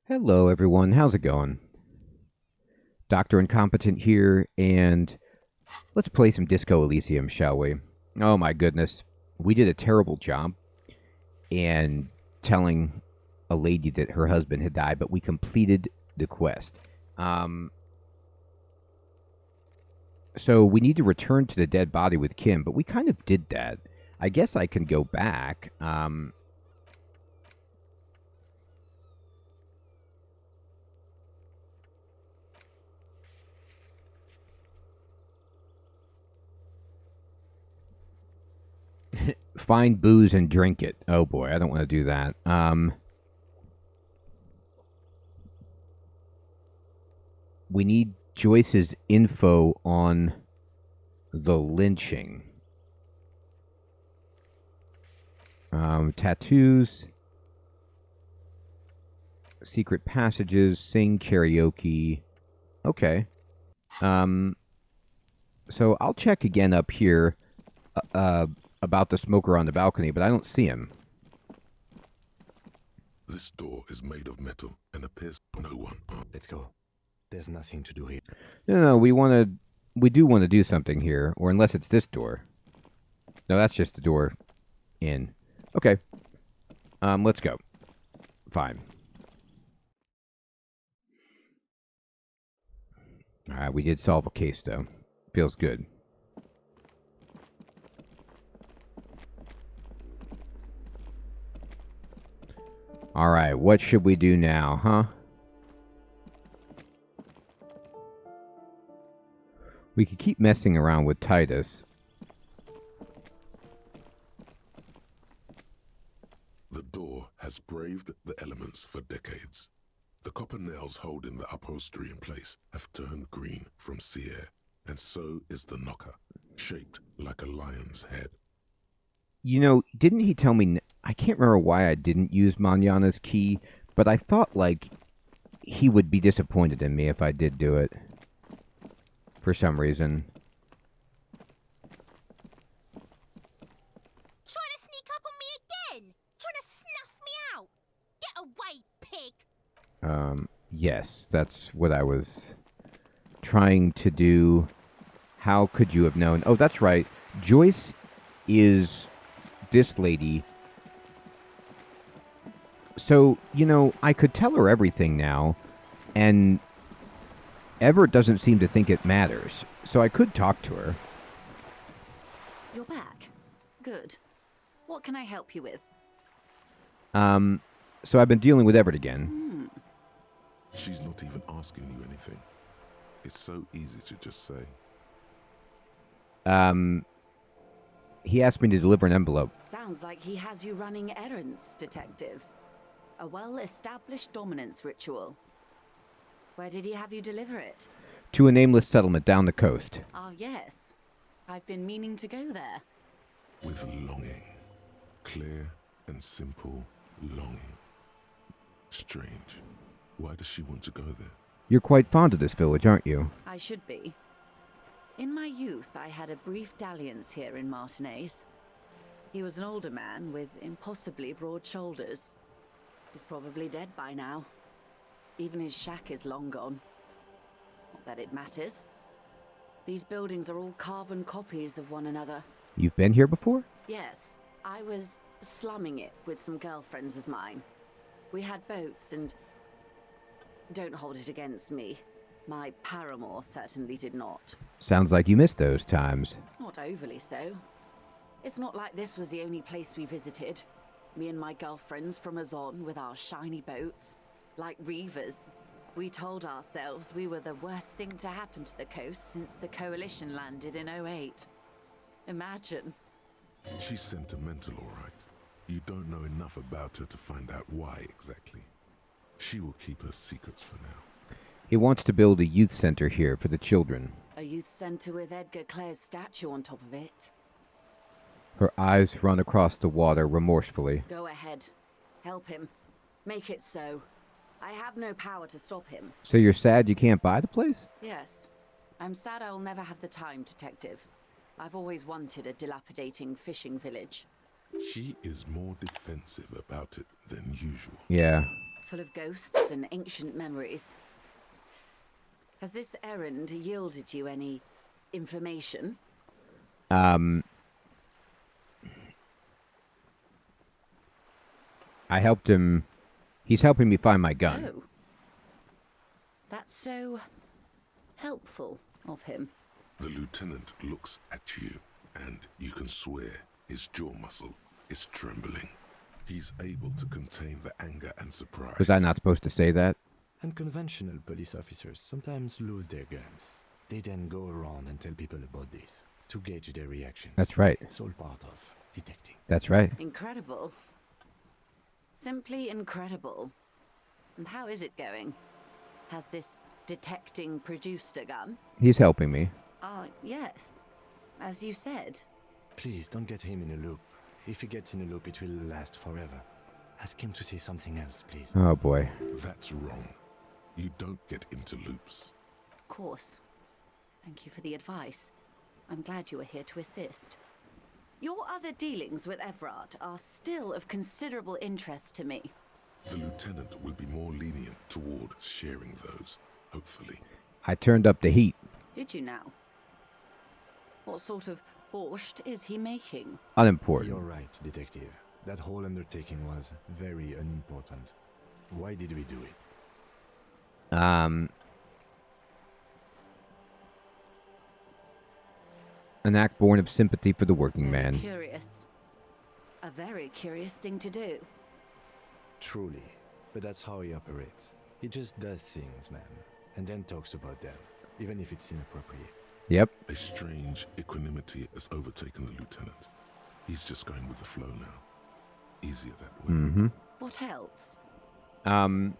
Hello, everyone. How's it going? Dr. Incompetent here, and let's play some Disco Elysium, shall we? Oh my goodness. We did a terrible job in telling a lady that her husband had died, but we completed the quest. So we need to return to the dead body with Kim, but we kind of did that. I guess I can go back. Find booze and drink it. Oh boy, I don't want to do that. We need Joyce's info on the lynching. Tattoos. Secret passages. Sing karaoke. Okay. So I'll check again up here about the smoker on the balcony, but I don't see him. This door is made of metal and appears no one. Let's go. There's nothing to do here. No, we do want to do something here, or unless it's this door. No, that's just the door in. Okay. Let's go. Fine. Alright, we did solve a case, though. Feels good. Alright, what should we do now, huh? We could keep messing around with Titus. The door has braved the elements for decades. The copper nails holding the upholstery in place have turned green from sea air, and so is the knocker, shaped like a lion's head. You know, didn't he tell me... I can't remember why I didn't use Manana's key, but I thought, like, he would be disappointed in me if I did do it. For some reason. Trying to sneak up on me again? Trying to snuff me out? Get away, pig! Yes, that's what I was trying to do. How could you have known? Oh, that's right. Joyce is this lady. So, you know, I could tell her everything now, and Everett doesn't seem to think it matters, so I could talk to her. You're back. Good. What can I help you with? So I've been dealing with Everett again. She's not even asking you anything. It's so easy to just say. He asked me to deliver an envelope. Sounds like he has you running errands, Detective. A well-established dominance ritual. Where did he have you deliver it? To a nameless settlement down the coast. Ah, yes. I've been meaning to go there. With longing. Clear and simple longing. Strange. Why does she want to go there? You're quite fond of this village, aren't you? I should be. In my youth, I had a brief dalliance here in Martinez. He was an older man with impossibly broad shoulders. He's probably dead by now. Even his shack is long gone. Not that it matters. These buildings are all carbon copies of one another. You've been here before? Yes, I was slumming it with some girlfriends of mine. We had boats and... Don't hold it against me. My paramour certainly did not. Sounds like you missed those times. Not overly so. It's not like this was the only place we visited. Me and my girlfriends from Azon with our shiny boats. Like reavers. We told ourselves we were the worst thing to happen to the coast since the Coalition landed in '08. Imagine. She's sentimental, all right. You don't know enough about her to find out why exactly. She will keep her secrets for now. He wants to build a youth center here for the children. A youth center with Edgar Clare's statue on top of it. Her eyes run across the water remorsefully. Go ahead. Help him. Make it so. I have no power to stop him. So you're sad you can't buy the place? Yes. I'm sad I'll never have the time, Detective. I've always wanted a dilapidating fishing village. She is more defensive about it than usual. Yeah. full of ghosts and ancient memories. Has this errand yielded you any information? I helped him. He's helping me find my gun. Oh. That's so helpful of him. The lieutenant looks at you, and you can swear his jaw muscle is trembling. He's able to contain the anger and surprise. Was I not supposed to say that? Unconventional police officers sometimes lose their guns. They then go around and tell people about this to gauge their reactions. That's right. It's all part of detecting. That's right. Incredible. Simply incredible. And how is it going? Has this detecting produced a gun? He's helping me. Yes. As you said. Please don't get him in a loop. If he gets in a loop, it will last forever. Ask him to say something else, please. Oh boy. That's wrong. You don't get into loops. Of course. Thank you for the advice. I'm glad you are here to assist. Your other dealings with Everard are still of considerable interest to me. The lieutenant will be more lenient toward sharing those, hopefully. I turned up the heat. Did you now? What sort of borscht is he making? Unimportant. You're right, detective. That whole undertaking was very unimportant. Why did we do it? An act born of sympathy for the working man. Curious. A very curious thing to do. Truly. But that's how he operates. He just does things, man. And then talks about them, even if it's inappropriate. Yep. A strange equanimity has overtaken the lieutenant. He's just going with the flow now. Easier that way. Mm-hmm. What else? I'd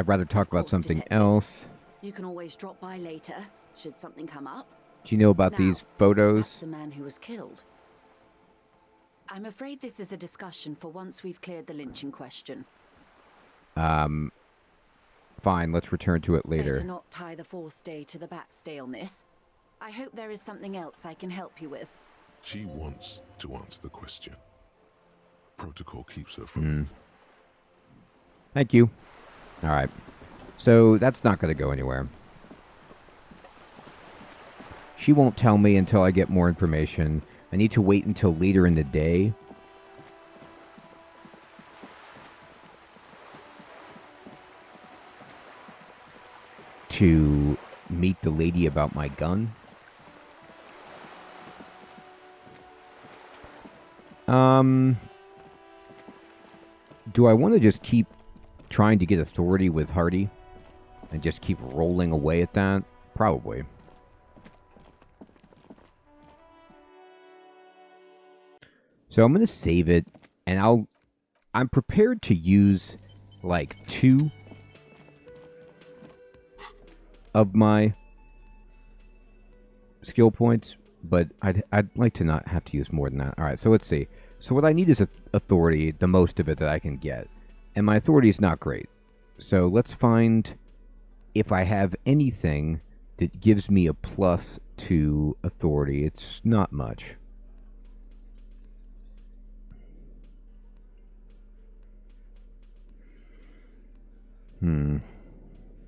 rather talk about course, something detective. else. You can always drop by later, should something come up. Do you know about Now, these That's photos? the man who was killed. I'm afraid this is a discussion for once we've cleared the lynching question. Fine, let's return to it later. Better not tie the fourth day to the backstay on this. I hope there is something else I can help you with. She wants to answer the question. Protocol keeps her from it. Thank you. Alright. So, that's not going to go anywhere. She won't tell me until I get more information. I need to wait until later in the day. To meet the lady about my gun. Do I want to just keep trying to get authority with Hardy? And just keep rolling away at that? Probably. So I'm going to save it, and I'm prepared to use, like, 2 of my skill points, but I'd like to not have to use more than that. Alright, so let's see. So what I need is authority, the most of it that I can get. And my authority is not great. So let's find if I have anything that gives me a plus to authority. It's not much.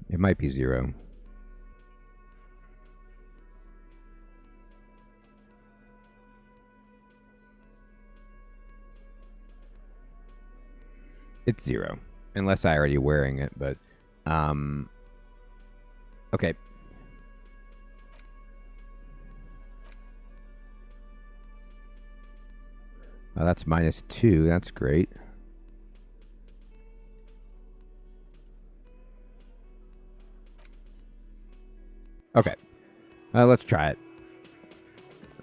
It might be 0. It's 0. Unless I already wearing it, but okay. Well, that's -2. That's great. Okay. Let's try it.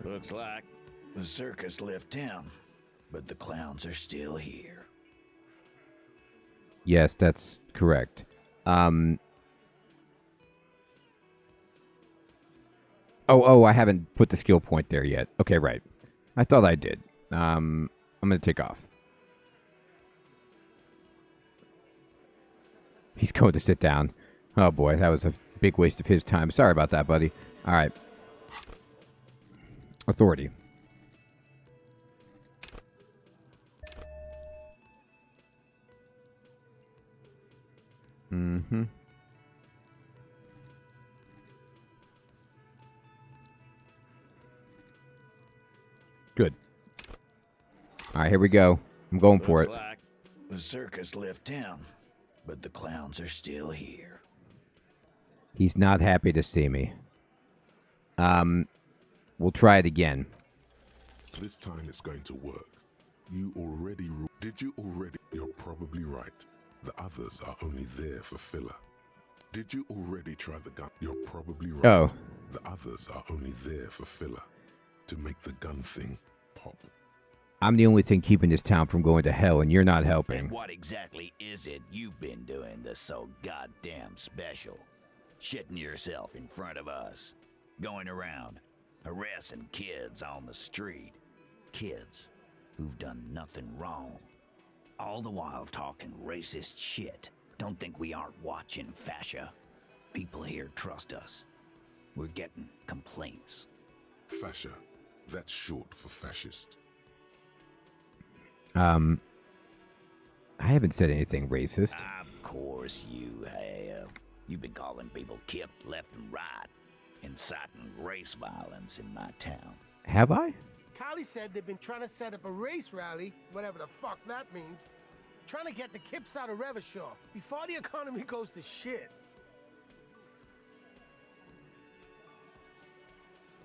Looks like the circus left town, but the clowns are still here. Yes, that's correct. Oh, I haven't put the skill point there yet. Okay, right. I thought I did. I'm going to take off. He's going to sit down. Oh boy, that was a big waste of his time. Sorry about that, buddy. All right. Authority. Mm-hmm. Good. All right, here we go. I'm going for Looks it. like the circus left town, but the clowns are still here. He's not happy to see me. We'll try it again. This time it's going to work. Did you already? You're probably right. The others are only there for filler. Did you already try the gun? You're probably right. Oh. The others are only there for filler. To make the gun thing pop. I'm the only thing keeping this town from going to hell, and you're not helping. And what exactly is it you've been doing that's so goddamn special? Shitting yourself in front of us. Going around, harassing kids on the street. Kids who've done nothing wrong. All the while talking racist shit. Don't think we aren't watching, fascia. People here trust us. We're getting complaints. Fascia. That's short for fascist. I haven't said anything racist. Of course you have. You've been calling people kipped left and right, inciting race violence in my town. Have I? Kylie said they've been trying to set up a race rally, whatever the fuck that means. Trying to get the kips out of Revachol before the economy goes to shit.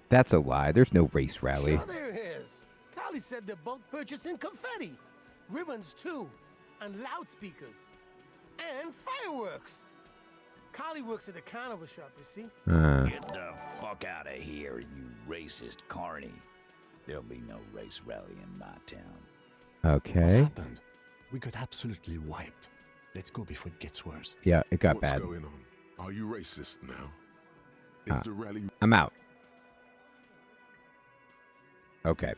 That's a lie. There's no race rally. Sure there is. Kylie said they're bulk purchasing confetti, ribbons too, and loudspeakers, and fireworks. Kylie works at the carnival shop, you see? Get the fuck out of here, you racist carny. There'll be no race rally in my town. Okay. What happened? We got absolutely wiped. Let's go before it gets worse. Yeah, it got What's bad. going on? Are you racist now? Is the rally... I'm out. Okay.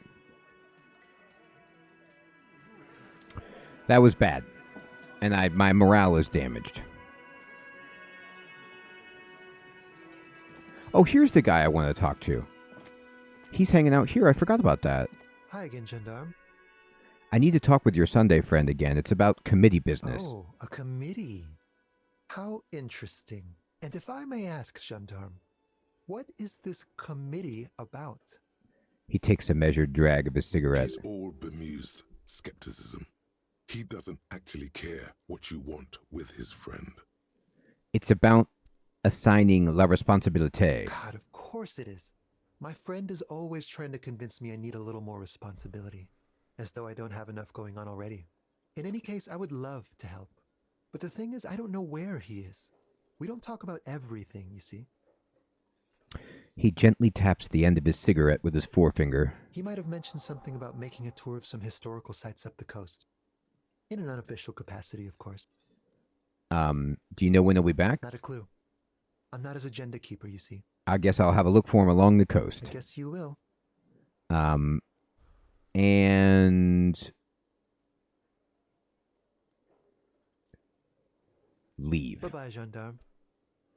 That was bad. And my morale is damaged. Oh, here's the guy I want to talk to. He's hanging out here. I forgot about that. Hi again, Gendarme. I need to talk with your Sunday friend again. It's about committee business. Oh, a committee. How interesting. And if I may ask, Gendarme, what is this committee about? He takes a measured drag of his cigarette. He's all bemused skepticism. He doesn't actually care what you want with his friend. It's about assigning la responsabilité. God, of course it is. My friend is always trying to convince me I need a little more responsibility, as though I don't have enough going on already. In any case, I would love to help. But the thing is, I don't know where he is. We don't talk about everything, you see. He gently taps the end of his cigarette with his forefinger. He might have mentioned something about making a tour of some historical sites up the coast. In an unofficial capacity, of course. Do you know when he'll be back? Not a clue. I'm not his agenda keeper, you see. I guess I'll have a look for him along the coast. I guess you will. And leave. Bye-bye, Gendarme.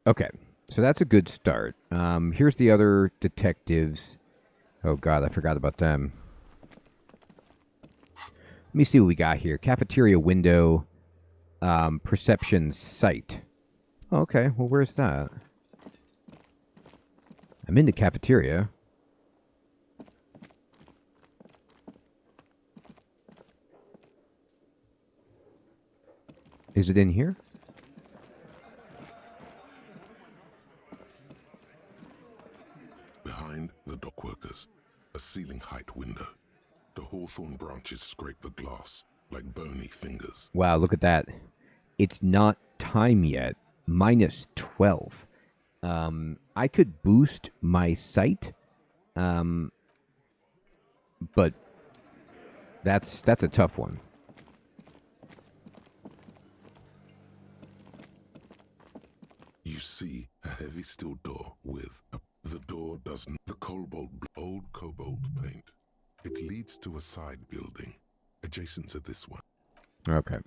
Okay, so that's a good start. Here's the other detectives. Oh god, I forgot about them. Let me see what we got here. Cafeteria window, perception site. Oh, okay, well, where's that? I'm in the cafeteria. Is it in here? Behind the dock workers, a ceiling height window. The hawthorn branches scrape the glass like bony fingers. Wow, look at that. It's not time yet. Minus 12. I could boost my sight. But that's a tough one. You see a heavy steel door with the door doesn't. The old cobalt paint. It leads to a side building adjacent to this one. Okay.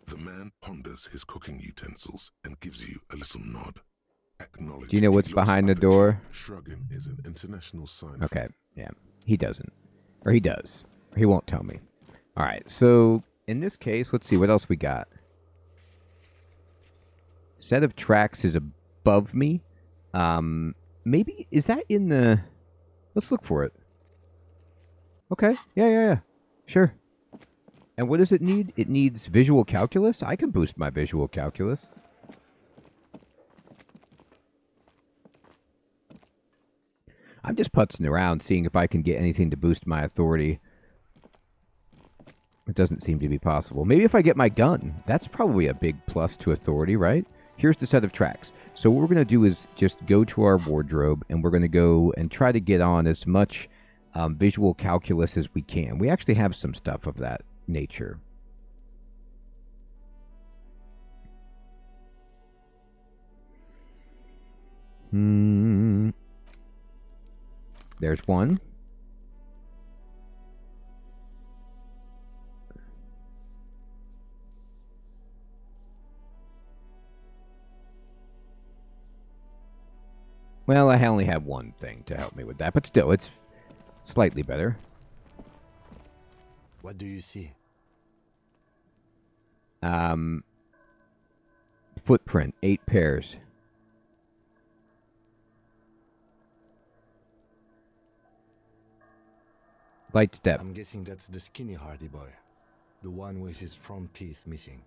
The man ponders his cooking utensils and gives you a little nod. Acknowledge. Do you know what's he looks behind the up at you. door? Shrugging is an international sign. Okay, yeah. He doesn't. Or he does. Or he won't tell me. Alright, so In this case, let's see what else we got. Set of tracks is above me. Maybe, is that in the... Let's look for it. Okay, yeah. Sure. And what does it need? It needs visual calculus? I can boost my visual calculus. I'm just putzing around, seeing if I can get anything to boost my authority. It doesn't seem to be possible. Maybe if I get my gun. That's probably a big plus to authority, right? Here's the set of tracks. So what we're going to do is just go to our wardrobe, and we're going to go and try to get on as much visual calculus as we can. We actually have some stuff of that nature. There's one. Well, I only have one thing to help me with that, but still, it's slightly better. What do you see? Footprint, 8 pairs. Light step. I'm guessing that's the skinny Hardy boy. The one with his front teeth missing.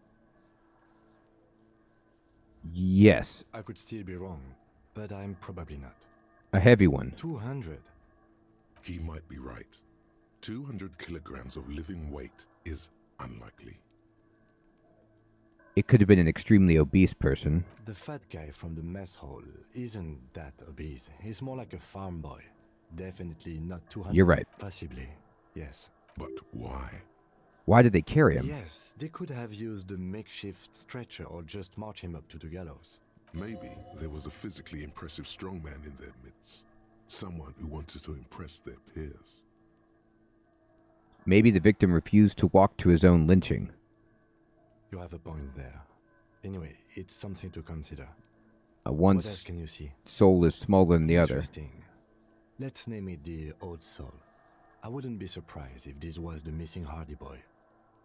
Yes. I could still be wrong, but I'm probably not. A heavy one. 200. He might be right. 200 kilograms of living weight is unlikely. It could have been an extremely obese person. The fat guy from the mess hall isn't that obese. He's more like a farm boy. Definitely not 200. You're right. Possibly, yes. But why? Why did they carry him? Yes, they could have used a makeshift stretcher or just march him up to the gallows. Maybe there was a physically impressive strongman in their midst. Someone who wanted to impress their peers. Maybe the victim refused to walk to his own lynching. You have a point there. Anyway, it's something to consider. One what else can you see? soul is smaller than the other. Interesting. Let's name it the Old Soul. I wouldn't be surprised if this was the missing Hardy boy.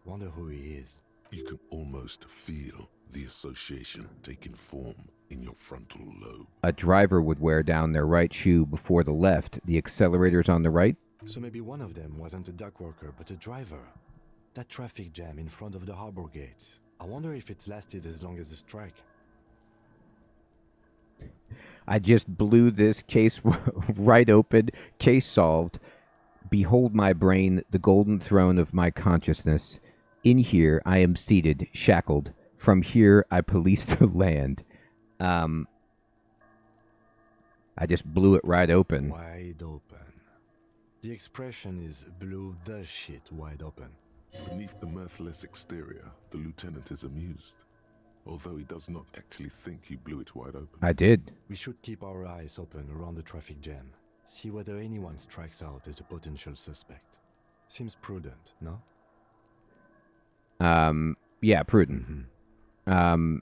Wonder who he is. You can almost feel the association taking form in your frontal lobe. A driver would wear down their right shoe before the left. The accelerator's on the right. So maybe one of them wasn't a dock worker, but a driver. That traffic jam in front of the harbor gates. I wonder if it's lasted as long as the strike. I just blew this case right open. Case solved. Behold my brain, the golden throne of my consciousness. In here I am seated, shackled. From here I police the land. I just blew it right open. Wide open. The expression is blew the shit wide open. Beneath the mirthless exterior, the lieutenant is amused. Although he does not actually think he blew it wide open. I did. We should keep our eyes open around the traffic jam. See whether anyone strikes out as a potential suspect. Seems prudent, no? Yeah, prudent. Mm-hmm.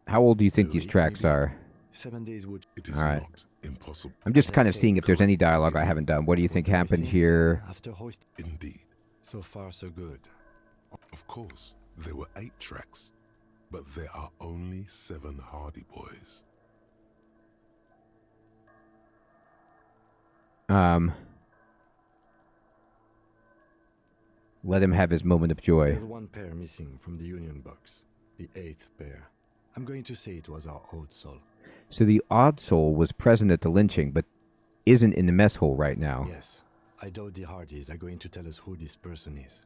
How old do you think these tracks are? 7 days would... It is Alright. not impossible. I'm just kind of seeing if there's any dialogue I haven't done. What do you think happened here? After hoist... Indeed. So far, so good. Of course, there were 8 tracks, but there are only 7 Hardy boys. Let him have his moment of joy. There's one pair missing from the Union box. The 8th pair. I'm going to say it was our Old Soul. So the odd soul was present at the lynching, but isn't in the mess hole right now. Yes. I doubt the Hardys are going to tell us who this person is.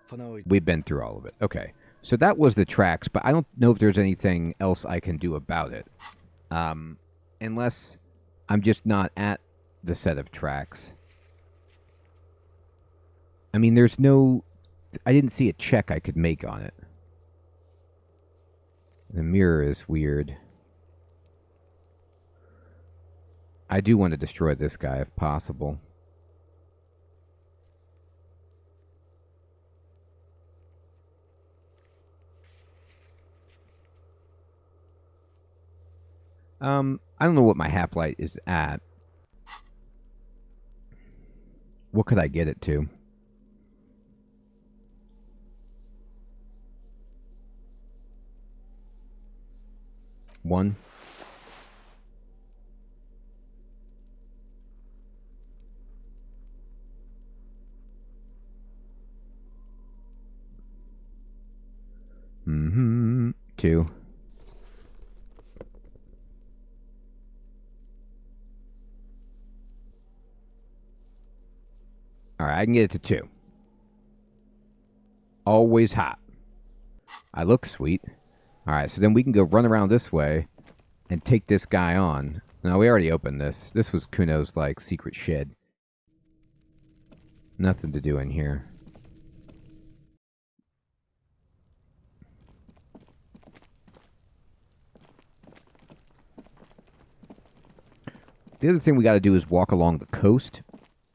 For now, We've been through all of it. Okay. So that was the tracks, but I don't know if there's anything else I can do about it. Unless I'm just not at the set of tracks. I mean, there's no... I didn't see a check I could make on it. The mirror is weird. I do want to destroy this guy if possible. I don't know what my half-light is at. What could I get it to? one. Mm-hmm. 2. Alright, I can get it to 2. Always hot. I look sweet. Alright, so then we can go run around this way and take this guy on. Now, we already opened this. This was Kuno's, like, secret shed. Nothing to do in here. The other thing we got to do is walk along the coast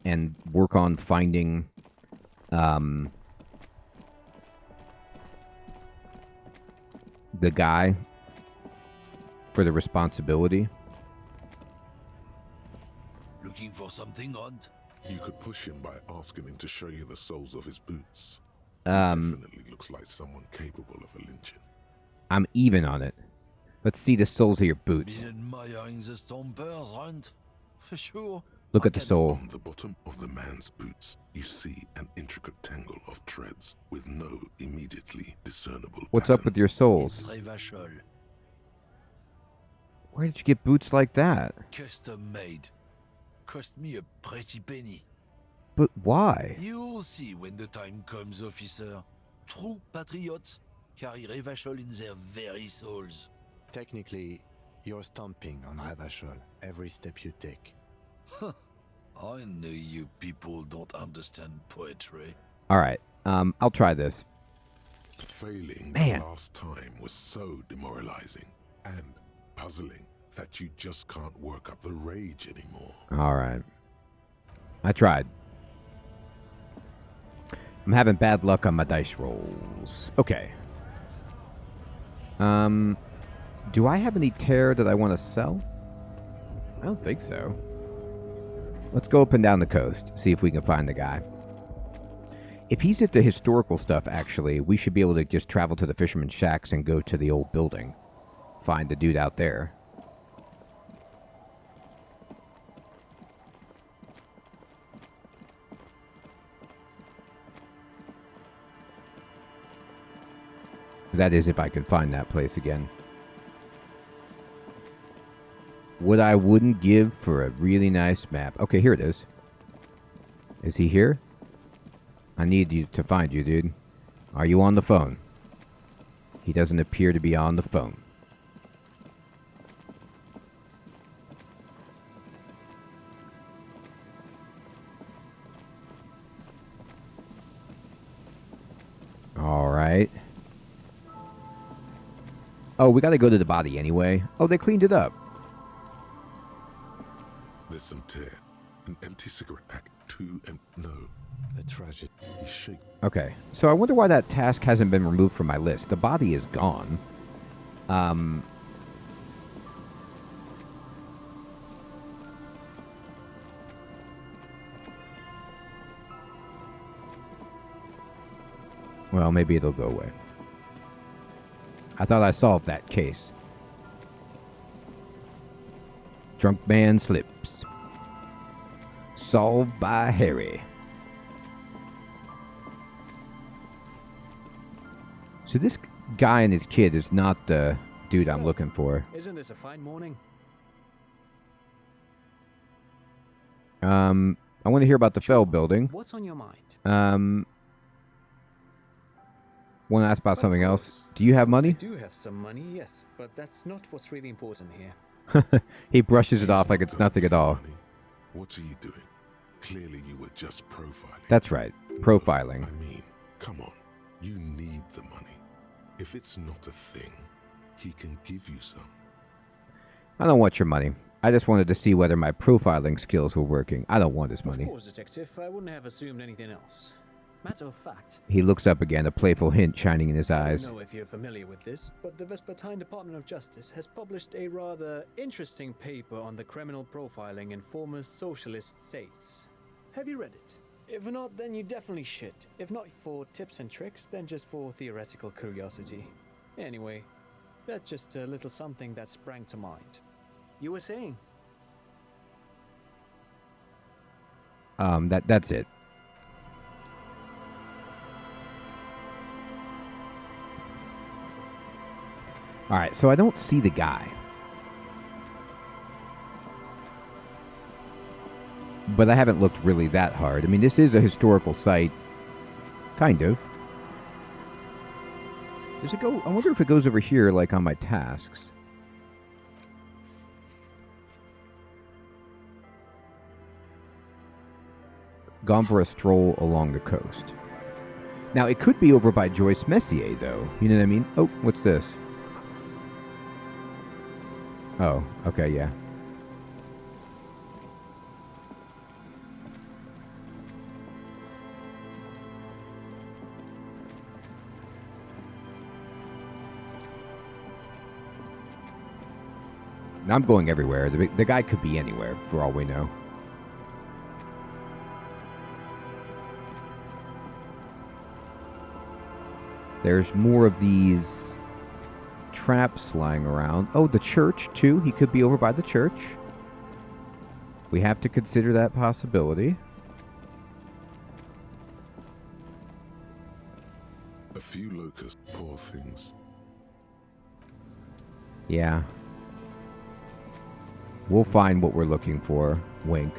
and work on finding the guy for the responsibility. Looking for something odd? You could push him by asking him to show you the soles of his boots. Definitely looks like someone capable of a lynching. I'm even on it. Let's see the soles of your boots. Been admiring the stompers, right? For sure. Look at the sole. On the bottom of the man's boots, you see an intricate tangle of treads with no immediately discernible What's up with your soles? Where did you get boots like that? Custom made. Cost me a pretty penny. But why? You'll see when the time comes, officer. True patriots carry Revachol in their very souls. Technically, you're stomping on Revachol every step you take. Huh. I know you people don't understand poetry. Alright, I'll try this. Failing Man. the last time was so demoralizing and puzzling that you just can't work up the rage anymore. Alright. I tried. I'm having bad luck on my dice rolls. Okay. Do I have any tear that I want to sell? I don't think so. Let's go up and down the coast, see if we can find the guy. If he's into historical stuff, actually, we should be able to just travel to the fisherman's shacks and go to the old building. Find the dude out there. That is if I can find that place again. What I wouldn't give for a really nice map. Okay, here it is. Is he here? I need you to find you, dude. Are you on the phone? He doesn't appear to be on the phone. Alright. Oh, we gotta go to the body anyway. Oh, they cleaned it up. There's some tear. An empty cigarette pack. 2 and no. A tragedy. He's shaking. Okay, so I wonder why that task hasn't been removed from my list. The body is gone. Well, maybe it'll go away. I thought I solved that case. Drunk man slips. Solved by Harry. So this guy and his kid is not the dude I'm looking for. Isn't this a fine morning? I want to hear about the Fell building. What's on your mind? Want to ask about something else? Do you have I money? do have some money, yes, but that's not what's really important here. He brushes it off like it's nothing at all. Money. What are you doing? Clearly you were just profiling. That's right. Profiling. I mean, come on. You need the money. If it's not a thing, he can give you some. I don't want your money. I just wanted to see whether my profiling skills were working. I don't want his money. Of course, Detective. I wouldn't have assumed anything else. Matter of fact, He looks up again, a playful hint shining in his I eyes. don't know if you're familiar with this, but the Vespertine Department of Justice has published a rather interesting paper on the criminal profiling in former socialist states. Have you read it? If not, then you definitely should. If not for tips and tricks, then just for theoretical curiosity. Anyway, That's just a little something that sprang to mind. You were saying? That's it. Alright, so I don't see the guy. But I haven't looked really that hard. I mean, this is a historical site. Kind of. Does it go... I wonder if it goes over here, like on my tasks. Gone for a stroll along the coast. Now, it could be over by Joyce Messier, though. You know what I mean? Oh, what's this? Oh, okay, yeah. I'm going everywhere. The guy could be anywhere, for all we know. There's more of these traps lying around. Oh, the church, too. He could be over by the church. We have to consider that possibility. A few locusts, poor things. Yeah. We'll find what we're looking for. Wink.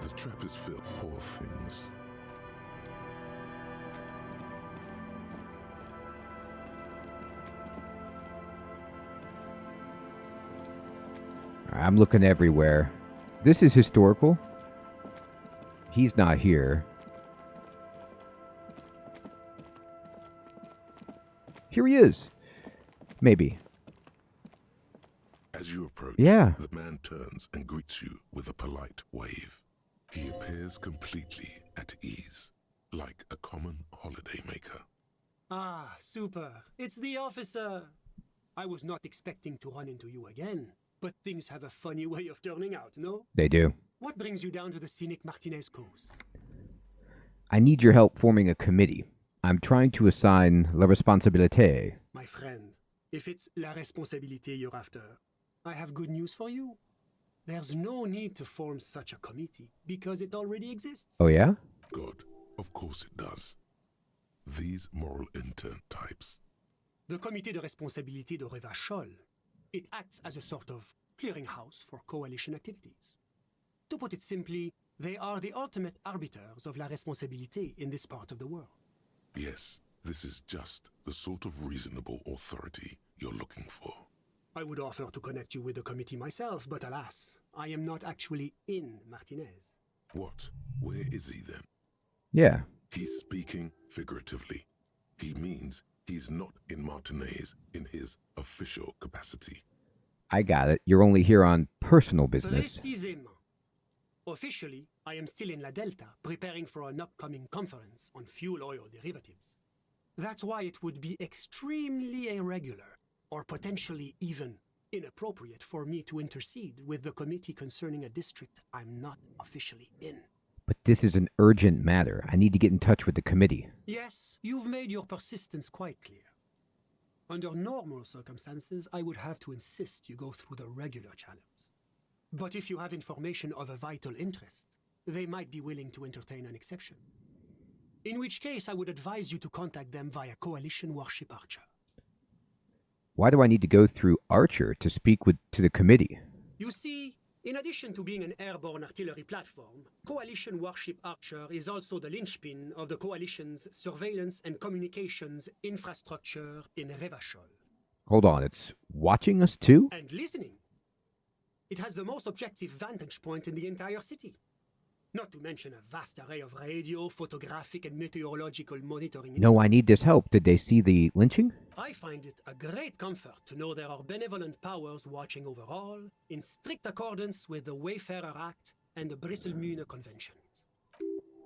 The trap is filled, poor things. I'm looking everywhere. This is historical. He's not here. Here he is. Maybe. As you approach, yeah. The man turns and greets you with a polite wave. He appears completely at ease, like a common holiday maker. Ah, super. It's the officer. I was not expecting to run into you again, but things have a funny way of turning out, no? They do. What brings you down to the scenic Martinez coast? I need your help forming a committee. I'm trying to assign la responsabilité. My friend, if it's la responsabilité you're after, I have good news for you. There's no need to form such a committee, because it already exists. Oh, yeah? God, of course it does. These moral intern types. The Comité de Responsabilité de Revachol. It acts as a sort of clearinghouse for coalition activities. To put it simply, they are the ultimate arbiters of la responsabilité in this part of the world. Yes, this is just the sort of reasonable authority you're looking for. I would offer to connect you with the committee myself, but alas, I am not actually in Martinez. What? Where is he then? Yeah. He's speaking figuratively. He means he's not in Martinez in his official capacity. I got it. You're only here on personal business. Précisément. Officially, I am still in La Delta, preparing for an upcoming conference on fuel oil derivatives. That's why it would be extremely irregular, or potentially even inappropriate for me to intercede with the committee concerning a district I'm not officially in. But this is an urgent matter. I need to get in touch with the committee. Yes, you've made your persistence quite clear. Under normal circumstances, I would have to insist you go through the regular channels. But if you have information of a vital interest, they might be willing to entertain an exception. In which case, I would advise you to contact them via Coalition Warship Archer. Why do I need to go through Archer to speak to the committee? You see, in addition to being an airborne artillery platform, Coalition Warship Archer is also the linchpin of the Coalition's surveillance and communications infrastructure in Revachol. Hold on, it's watching us too? And listening. It has the most objective vantage point in the entire city. Not to mention a vast array of radio, photographic, and meteorological monitoring. No, I need this help. Did they see the lynching? I find it a great comfort to know there are benevolent powers watching over all, in strict accordance with the Wayfarer Act and the Bristol-Mune Conventions.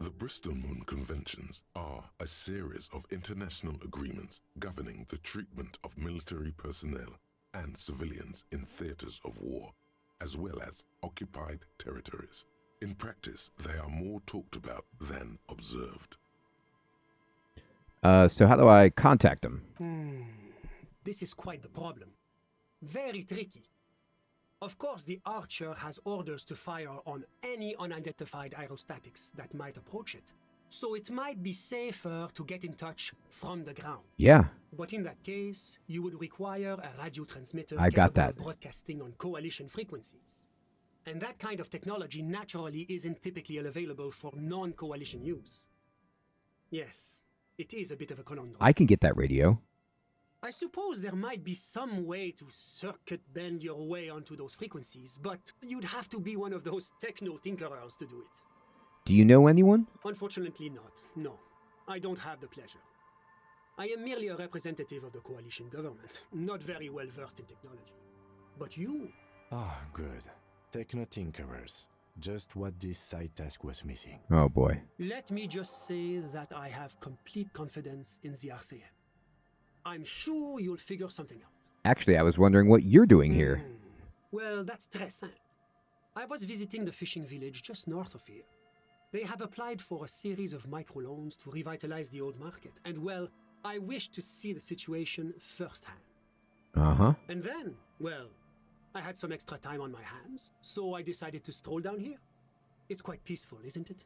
The Bristol-Mune Conventions are a series of international agreements governing the treatment of military personnel and civilians in theaters of war, as well as occupied territories. In practice, they are more talked about than observed. So how do I contact them? This is quite the problem. Very tricky. Of course, the Archer has orders to fire on any unidentified aerostatics that might approach it. So it might be safer to get in touch from the ground. Yeah. But in that case, you would require a radio transmitter I got capable that. of broadcasting on coalition frequencies. And that kind of technology naturally isn't typically available for non-coalition use. Yes, it is a bit of a conundrum. I can get that radio. I suppose there might be some way to circuit bend your way onto those frequencies, but you'd have to be one of those techno-tinkerers to do it. Do you know anyone? Unfortunately not, no. I don't have the pleasure. I am merely a representative of the coalition government, not very well versed in technology. But you... Ah, good. Techno-tinkerers. Just what this side task was missing. Oh boy. Let me just say that I have complete confidence in the RCM. I'm sure you'll figure something out. Actually, I was wondering what you're doing here. Well, that's très simple. I was visiting the fishing village just north of here. They have applied for a series of microloans to revitalize the old market, and well, I wish to see the situation firsthand. Uh-huh. And then, well, I had some extra time on my hands, so I decided to stroll down here. It's quite peaceful, isn't it?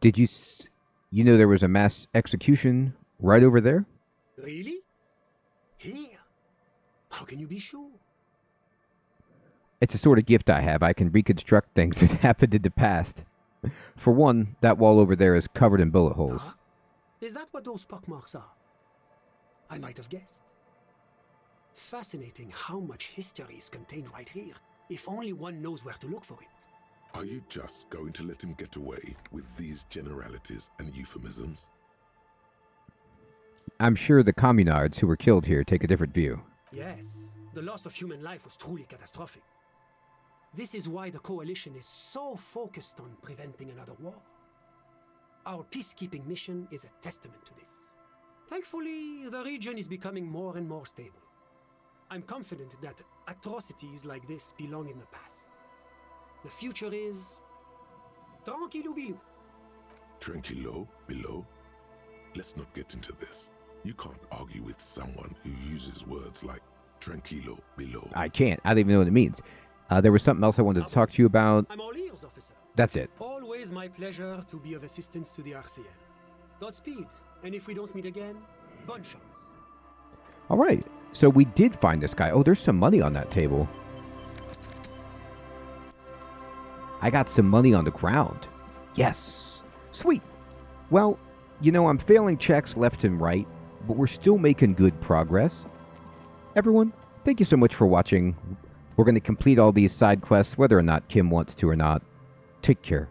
Did you know there was a mass execution right over there? Really? Here? How can you be sure? It's a sort of gift I have. I can reconstruct things that happened in the past. For one, that wall over there is covered in bullet holes. Huh? Is that what those pockmarks are? I might have guessed. Fascinating how much history is contained right here, if only one knows where to look for it. Are you just going to let him get away with these generalities and euphemisms? I'm sure the communards who were killed here take a different view. Yes, the loss of human life was truly catastrophic. This is why the Coalition is so focused on preventing another war. Our peacekeeping mission is a testament to this. Thankfully, the region is becoming more and more stable. I'm confident that atrocities like this belong in the past. The future is... tranquilo bilou. Tranquilo, below? Let's not get into this. You can't argue with someone who uses words like tranquilo, below. I can't. I don't even know what it means. There was something else I wanted to talk to you about. I'm all ears, officer. That's it. Always my pleasure to be of assistance to the RCM. Godspeed, and if we don't meet again, bonne chance. All right. So we did find this guy. Oh, there's some money on that table. I got some money on the ground. Yes. Sweet. Well, you know, I'm failing checks left and right, but we're still making good progress. Everyone, thank you so much for watching. We're going to complete all these side quests, whether or not Kim wants to or not. Take care.